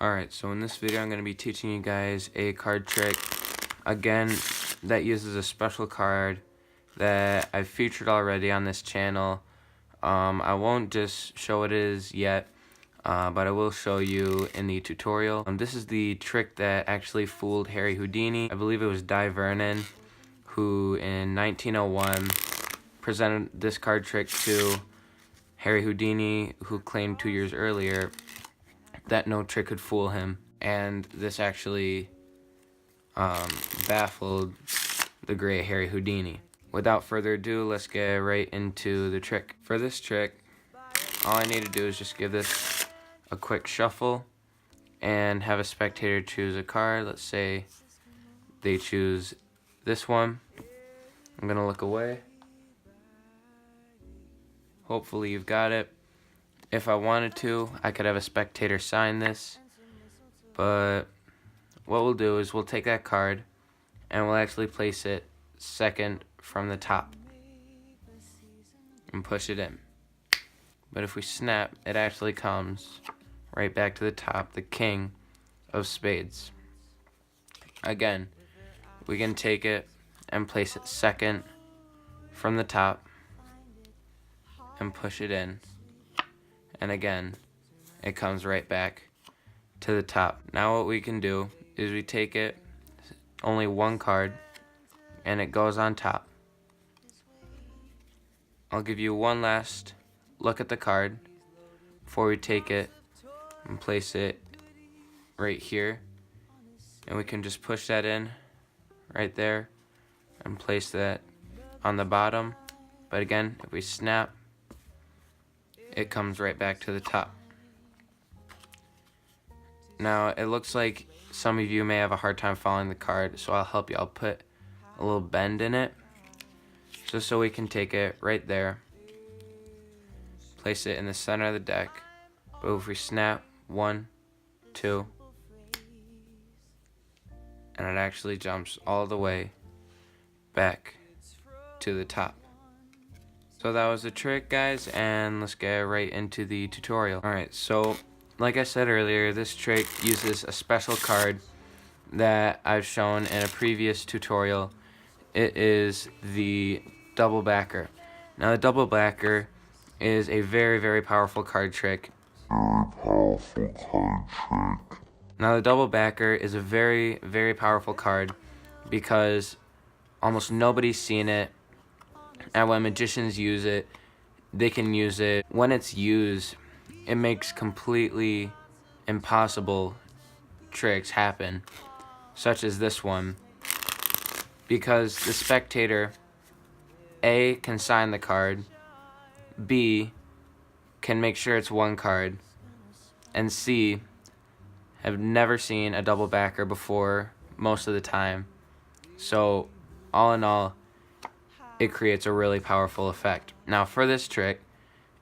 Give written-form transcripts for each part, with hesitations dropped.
Alright, so in this video I'm going to be teaching you guys a card trick, again, that uses a special card that I've featured already on this channel. I won't just show what it is yet, but I will show you in the tutorial. This is the trick that actually fooled Harry Houdini. I believe it was Di Vernon who in 1901 presented this card trick to Harry Houdini, who claimed 2 years earlier that no trick could fool him, and this actually baffled the great Harry Houdini. Without further ado, let's get right into the trick. For this trick, all I need to do is just give this a quick shuffle and have a spectator choose a card. Let's say they choose this one. I'm gonna look away. Hopefully you've got it. If I wanted to, I could have a spectator sign this, but what we'll do is we'll take that card and we'll actually place it second from the top and push it in. But if we snap, it actually comes right back to the top, the king of spades. Again, we can take it and place it second from the top and push it in. And again, it comes right back to the top. Now what we can do is we take it, only one card, and it goes on top. I'll give you one last look at the card before we take it and place it right here. And we can just push that in right there and place that on the bottom. But again, if we snap, it comes right back to the top. Now, it looks like some of you may have a hard time following the card, so I'll help you. I'll put a little bend in it, just so we can take it right there, place it in the center of the deck. But if we snap, 1, 2, and it actually jumps all the way back to the top. So that was the trick, guys, and let's get right into the tutorial. Alright, so like I said earlier, this trick uses a special card that I've shown in a previous tutorial. It is the double backer. Now the double backer is a very, very powerful card trick. Now the double backer is a very, very powerful card because almost nobody's seen it. And when magicians use it, they can use it. When it's used, it makes completely impossible tricks happen, such as this one. Because the spectator, A, can sign the card, B, can make sure it's one card, and C, have never seen a double backer before most of the time. So, all in all, it creates a really powerful effect. Now for this trick,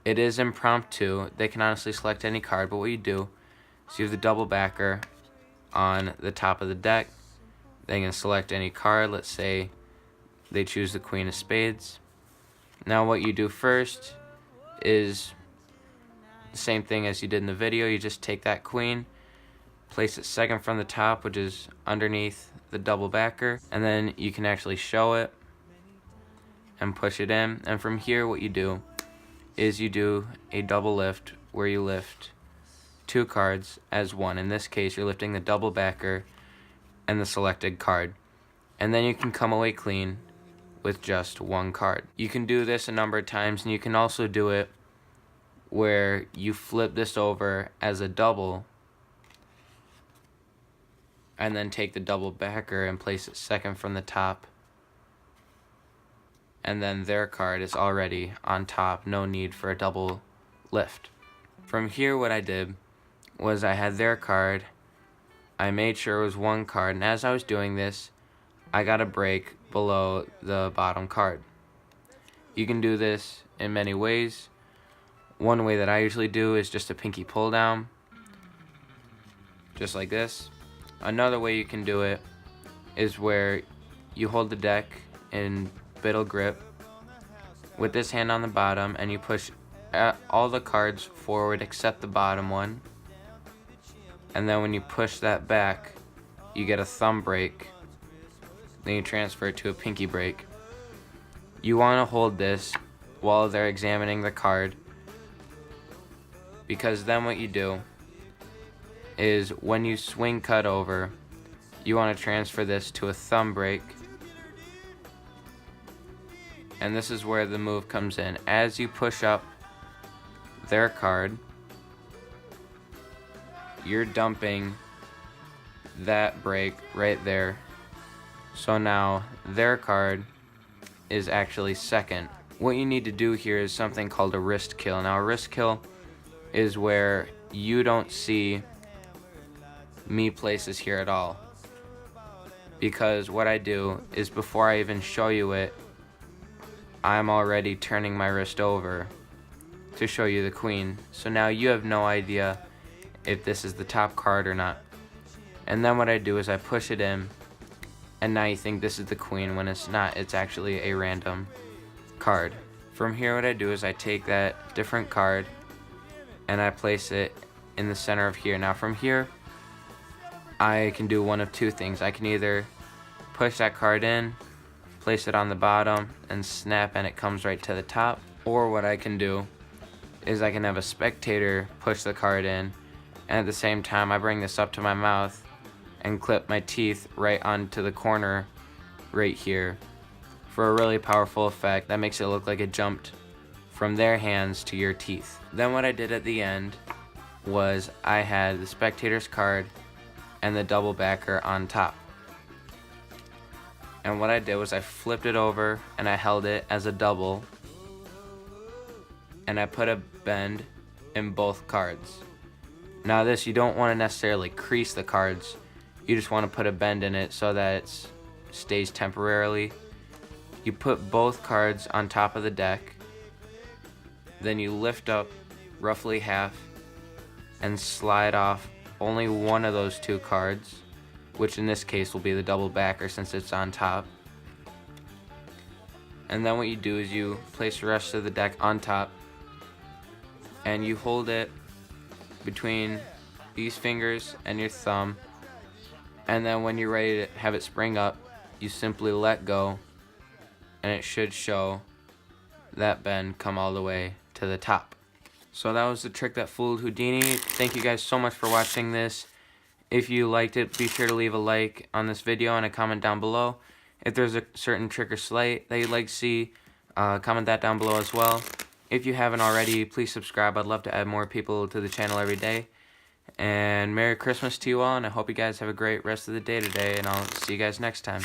it is impromptu. They can honestly select any card, but what you do is you have the double backer on the top of the deck. They can select any card. Let's say they choose the Queen of Spades. Now what you do first is the same thing as you did in the video. You just take that queen, place it second from the top, which is underneath the double backer, and then you can actually show it and push it in. And from here, what you do is you do a double lift where you lift two cards as one. In this case, you're lifting the double backer and the selected card. And then you can come away clean with just one card. You can do this a number of times, and you can also do it where you flip this over as a double and then take the double backer and place it second from the top, and then their card is already on top, no need for a double lift. From here, what I did was I had their card, I made sure it was one card, and as I was doing this, I got a break below the bottom card. You can do this in many ways. One way that I usually do is just a pinky pull down, just like this. Another way you can do it is where you hold the deck in biddle grip with this hand on the bottom, and you push all the cards forward except the bottom one, and then when you push that back, you get a thumb break. Then you transfer it to a pinky break. You want to hold this while they're examining the card, because then what you do is when you swing cut over, you want to transfer this to a thumb break, and this is where the move comes in. As you push up their card, you're dumping that break right there. So now their card is actually second. What you need to do here is something called a wrist kill. Now a wrist kill is where you don't see me place this here at all, because what I do is before I even show you it, I'm already turning my wrist over to show you the queen. So now you have no idea if this is the top card or not. And then what I do is I push it in, and now you think this is the queen when it's not. It's actually a random card. From here, what I do is I take that different card and I place it in the center of here. Now from here, I can do one of two things. I can either push that card in, place it on the bottom, and snap, and it comes right to the top. Or what I can do is I can have a spectator push the card in, and at the same time I bring this up to my mouth and clip my teeth right onto the corner right here for a really powerful effect that makes it look like it jumped from their hands to your teeth. Then what I did at the end was I had the spectator's card and the double backer on top. And what I did was I flipped it over and I held it as a double, and I put a bend in both cards. Now this, you don't want to necessarily crease the cards, you just want to put a bend in it so that it stays temporarily. You put both cards on top of the deck, then you lift up roughly half and slide off only one of those two cards, which in this case will be the double backer since it's on top. And then what you do is you place the rest of the deck on top, and you hold it between these fingers and your thumb, and then when you're ready to have it spring up, you simply let go, and it should show that bend come all the way to the top. So that was the trick that fooled Houdini. Thank you guys so much for watching this. If you liked it, be sure to leave a like on this video and a comment down below. If there's a certain trick or sleight that you'd like to see, comment that down below as well. If you haven't already, please subscribe. I'd love to add more people to the channel every day. And Merry Christmas to you all, and I hope you guys have a great rest of the day today, and I'll see you guys next time.